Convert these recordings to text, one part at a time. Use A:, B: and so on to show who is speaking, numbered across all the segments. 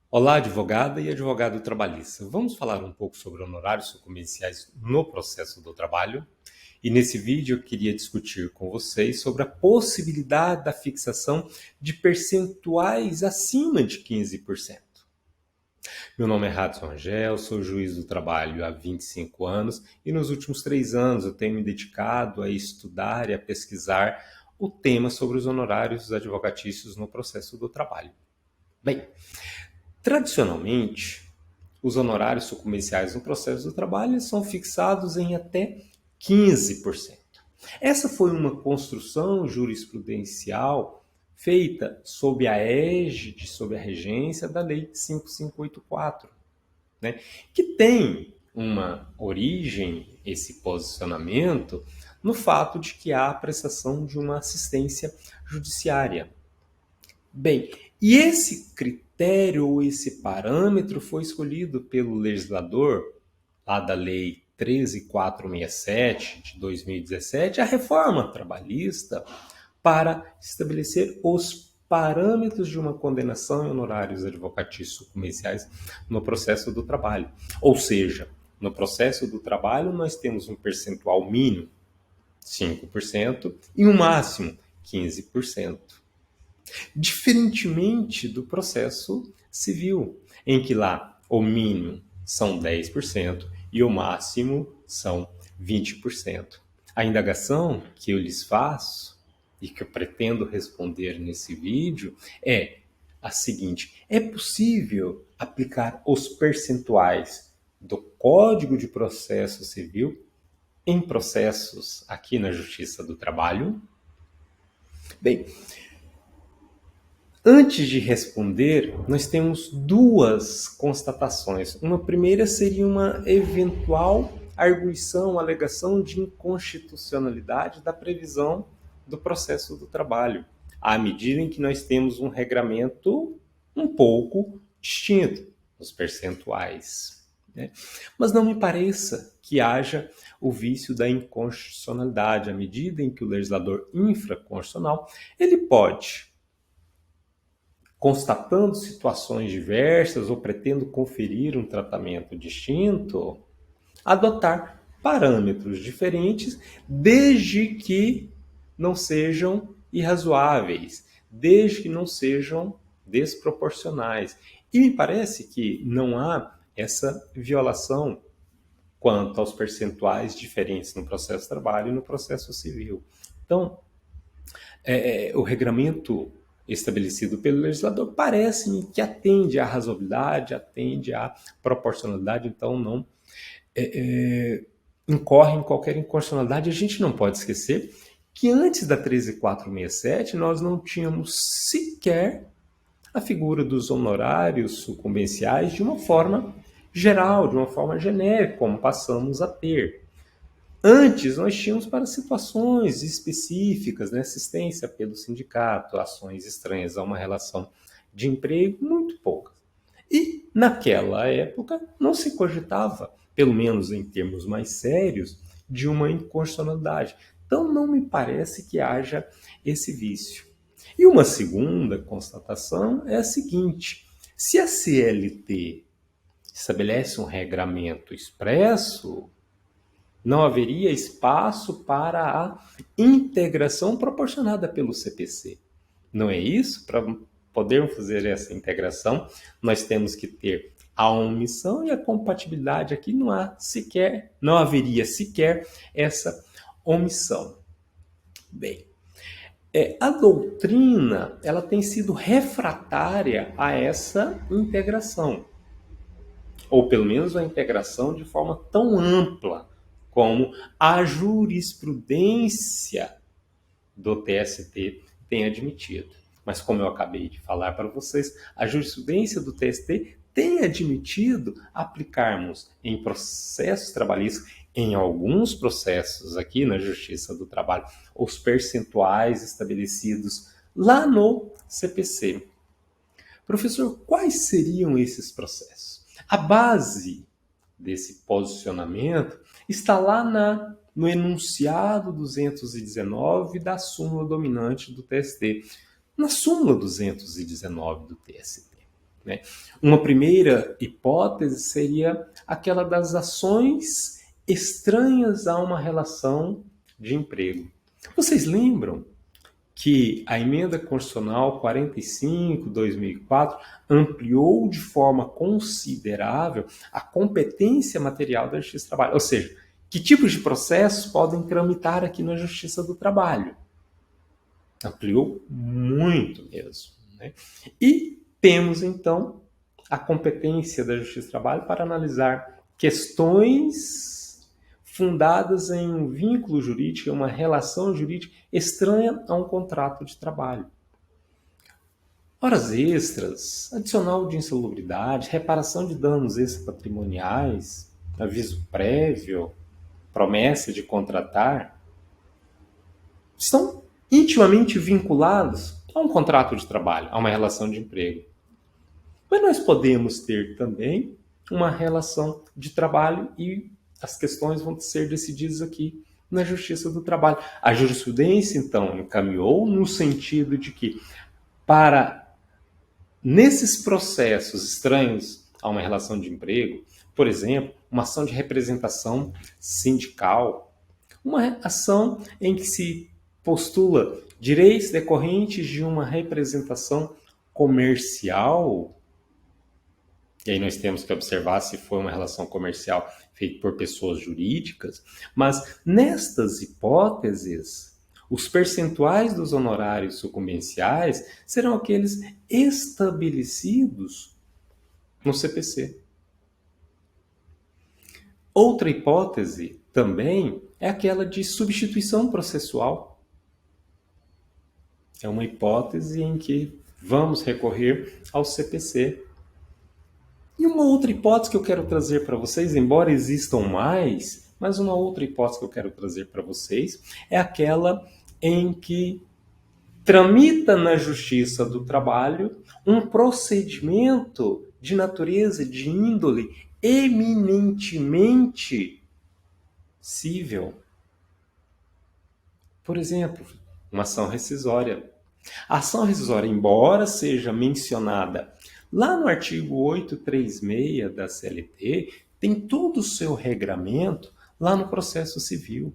A: Olá, advogada e advogado trabalhista. Vamos falar um pouco sobre honorários sucumbenciais no processo do trabalho. E nesse vídeo eu queria discutir com vocês sobre a possibilidade da fixação de percentuais acima de 15%. Meu nome é Radson Angel, sou juiz do trabalho há 25 anos e nos últimos 3 anos eu tenho me dedicado a estudar e a pesquisar o tema sobre os honorários advocatícios no processo do trabalho. Bem, tradicionalmente, os honorários sucumbenciais no processo do trabalho são fixados em até 15%. Essa foi uma construção jurisprudencial feita sob a égide, sob a regência da Lei 5584, né? Que tem uma origem, esse posicionamento, no fato de que há a prestação de uma assistência judiciária. Bem, e esse critério ou esse parâmetro foi escolhido pelo legislador, lá da Lei 13.467 de 2017, a reforma trabalhista, para estabelecer os parâmetros de uma condenação em honorários advocatícios sucumbenciais no processo do trabalho. Ou seja, no processo do trabalho nós temos um percentual mínimo, 5%, e um máximo, 15%. Diferentemente do processo civil, em que lá o mínimo são 10% e o máximo são 20%. A indagação que eu lhes faço e que eu pretendo responder nesse vídeo é a seguinte: é possível aplicar os percentuais do Código de Processo Civil em processos aqui na Justiça do Trabalho? Bem, antes de responder, nós temos duas constatações. Uma primeira seria uma eventual arguição, alegação de inconstitucionalidade da previsão do processo do trabalho, à medida em que nós temos um regramento um pouco distinto, os percentuais, né? Mas não me pareça que haja o vício da inconstitucionalidade, à medida em que o legislador infraconstitucional ele pode, constatando situações diversas ou pretendo conferir um tratamento distinto, adotar parâmetros diferentes, desde que não sejam irrazoáveis, desde que não sejam desproporcionais. E me parece que não há essa violação quanto aos percentuais diferentes no processo de trabalho e no processo civil. Então, o regramento estabelecido pelo legislador parece-me que atende à razoabilidade, atende à proporcionalidade, então não incorre em qualquer inconstitucionalidade. A gente não pode esquecer que antes da 13.467 nós não tínhamos sequer a figura dos honorários sucumbenciais de uma forma geral, de uma forma genérica, como passamos a ter. Antes, nós tínhamos para situações específicas, né? Assistência pelo sindicato, ações estranhas a uma relação de emprego, muito poucas. E, naquela época, não se cogitava, pelo menos em termos mais sérios, de uma inconstitucionalidade. Então, não me parece que haja esse vício. E uma segunda constatação é a seguinte: se a CLT estabelece um regramento expresso, não haveria espaço para a integração proporcionada pelo CPC. Não é isso? Para podermos fazer essa integração, nós temos que ter a omissão e a compatibilidade. Aqui não haveria sequer essa omissão. Bem, a doutrina ela tem sido refratária a essa integração, ou pelo menos a integração de forma tão ampla como a jurisprudência do TST tem admitido. Mas como eu acabei de falar para vocês, a jurisprudência do TST tem admitido aplicarmos em processos trabalhistas, em alguns processos aqui na Justiça do Trabalho, os percentuais estabelecidos lá no CPC. Professor, quais seriam esses processos? A base desse posicionamento está lá no enunciado 219 da súmula dominante do TST. Na súmula 219 do TST, né? Uma primeira hipótese seria aquela das ações estranhas a uma relação de emprego. Vocês lembram que a Emenda Constitucional 45/2004 ampliou de forma considerável a competência material da Justiça do Trabalho? Ou seja, que tipos de processos podem tramitar aqui na Justiça do Trabalho? Ampliou muito mesmo, né? E temos, então, a competência da Justiça do Trabalho para analisar questões fundadas em um vínculo jurídico, uma relação jurídica estranha a um contrato de trabalho. Horas extras, adicional de insalubridade, reparação de danos extrapatrimoniais, aviso prévio, promessa de contratar, estão intimamente vinculados a um contrato de trabalho, a uma relação de emprego. Mas nós podemos ter também uma relação de trabalho e as questões vão ser decididas aqui na Justiça do Trabalho. A jurisprudência, então, encaminhou no sentido de que, nesses processos estranhos a uma relação de emprego, por exemplo, uma ação de representação sindical, uma ação em que se postula direitos decorrentes de uma representação comercial, e aí nós temos que observar se foi uma relação comercial feita por pessoas jurídicas, mas nestas hipóteses, os percentuais dos honorários sucumbenciais serão aqueles estabelecidos no CPC. Outra hipótese também é aquela de substituição processual. É uma hipótese em que vamos recorrer ao CPC. E uma outra hipótese que eu quero trazer para vocês, embora existam mais, mas uma outra hipótese que eu quero trazer para vocês é aquela em que tramita na Justiça do Trabalho um procedimento de natureza, de índole eminentemente cível. Por exemplo, uma ação rescisória. A ação rescisória, embora seja mencionada lá no artigo 836 da CLT, tem todo o seu regramento lá no processo civil.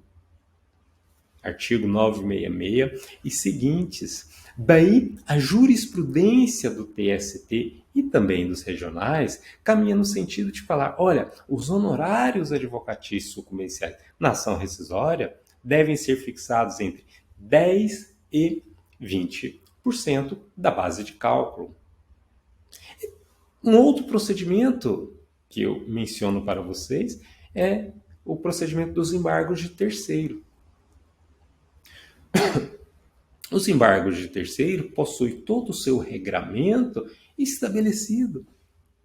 A: Artigo 966 e seguintes. Daí, a jurisprudência do TST e também dos regionais caminha no sentido de falar, olha, os honorários advocatícios sucumbenciais na ação rescisória devem ser fixados entre 10% e 20% da base de cálculo. Um outro procedimento que eu menciono para vocês é o procedimento dos embargos de terceiro. Os embargos de terceiro possuem todo o seu regramento estabelecido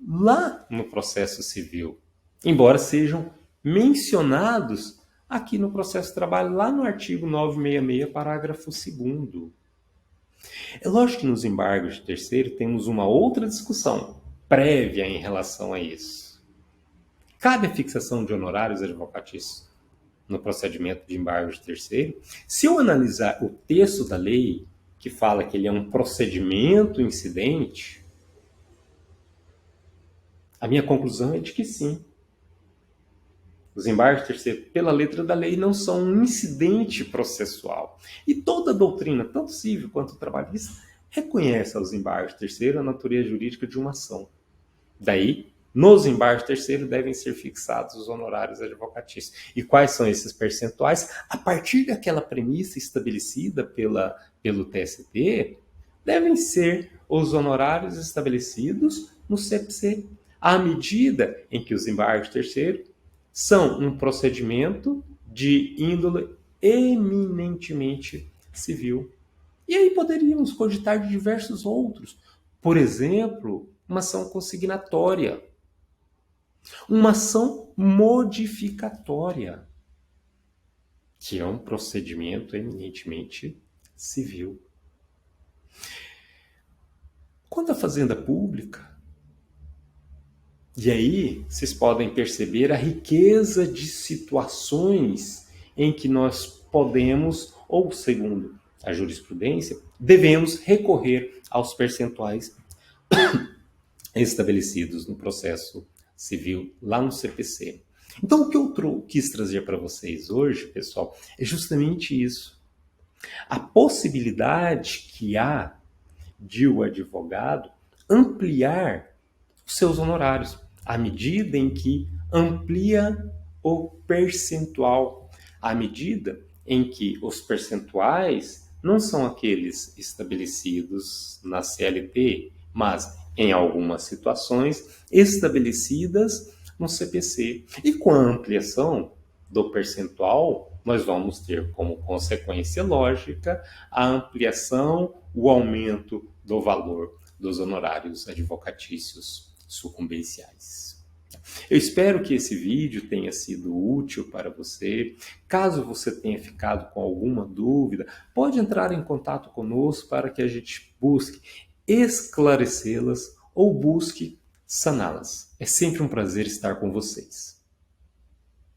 A: lá no processo civil, embora sejam mencionados aqui no processo de trabalho, lá no artigo 966, parágrafo 2º. É lógico que nos embargos de terceiro temos uma outra discussão prévia em relação a isso. Cabe a fixação de honorários advocatícios no procedimento de embargo de terceiro? Se eu analisar o texto da lei, que fala que ele é um procedimento incidente, a minha conclusão é de que sim. Os embargos de terceiro, pela letra da lei, não são um incidente processual. E toda a doutrina, tanto civil quanto trabalhista, reconhece aos embargos de terceiro a natureza jurídica de uma ação. Daí, nos embargos de terceiro devem ser fixados os honorários advocatícios. E quais são esses percentuais? A partir daquela premissa estabelecida pelo TST, devem ser os honorários estabelecidos no CPC, à medida em que os embargos de terceiro são um procedimento de índole eminentemente civil. E aí poderíamos cogitar de diversos outros. Por exemplo, uma ação consignatória, uma ação modificatória, que é um procedimento eminentemente civil. Quanto à fazenda pública, e aí vocês podem perceber a riqueza de situações em que nós podemos, ou segundo a jurisprudência, devemos recorrer aos percentuais estabelecidos no processo civil lá no CPC. Então, o que eu quis trazer para vocês hoje, pessoal, é justamente isso. A possibilidade que há de o advogado ampliar os seus honorários, à medida em que amplia o percentual, à medida em que os percentuais não são aqueles estabelecidos na CLT, mas em algumas situações estabelecidas no CPC. E com a ampliação do percentual, nós vamos ter como consequência lógica a ampliação, o aumento do valor dos honorários advocatícios sucumbenciais. Eu espero que esse vídeo tenha sido útil para você. Caso você tenha ficado com alguma dúvida, pode entrar em contato conosco para que a gente busque esclarecê-las ou busque saná-las. É sempre um prazer estar com vocês.